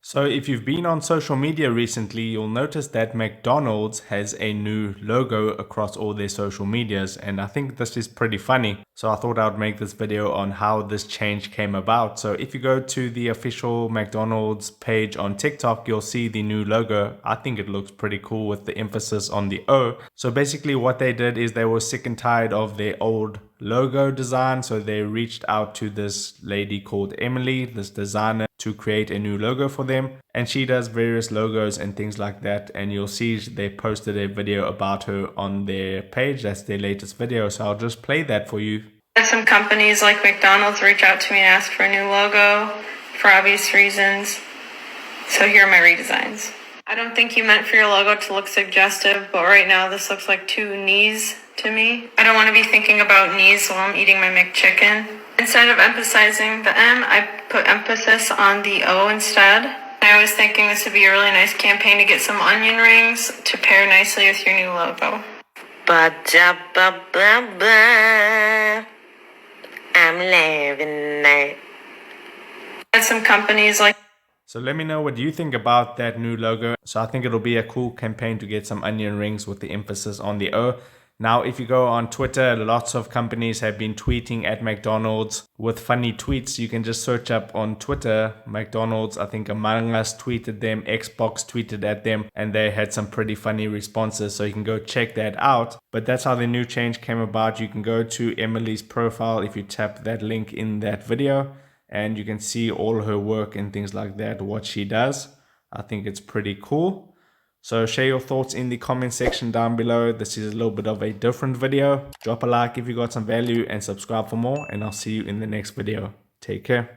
So if you've been on social media recently, you'll notice that McDonald's has a new logo across all their social medias, and I think this is pretty funny. So I thought I'd make this video on how this change came about. So if you go to the official McDonald's page on TikTok, you'll see the new logo. I think it looks pretty cool with the emphasis on the O. So basically what they did is they were sick and tired of their old logo design, so they reached out to this lady called Emily, this designer, to create a new logo for them, and she does various logos and things like that, and you'll see they posted a video about her on their page. That's their latest video, so I'll just play that for you. Some companies like McDonald's reach out to me and ask for a new logo for obvious reasons, so here are my redesigns. I don't think you meant for your logo to look suggestive, but right now this looks like two knees to me. I don't want to be thinking about knees while I'm eating my McChicken. Instead of emphasizing the M, I put emphasis on the O instead. I was thinking this would be a really nice campaign to get some onion rings to pair nicely with your new logo. I'm living it. And some companies like. So let me know what you think about that new logo. So I think it'll be a cool campaign to get some onion rings with the emphasis on the O. Now, if you go on Twitter, lots of companies have been tweeting at McDonald's with funny tweets. You can just search up on Twitter, McDonald's. I think Among Us tweeted them, Xbox tweeted at them, and they had some pretty funny responses. So you can go check that out. But that's how the new change came about. You can go to Emily's profile if you tap that link in that video, and you can see all her work and things like that, what she does. I think it's pretty cool. So share your thoughts in the comment section down below. This is a little bit of a different video. Drop a like if you got some value and subscribe for more, and I'll see you in the next video. Take care.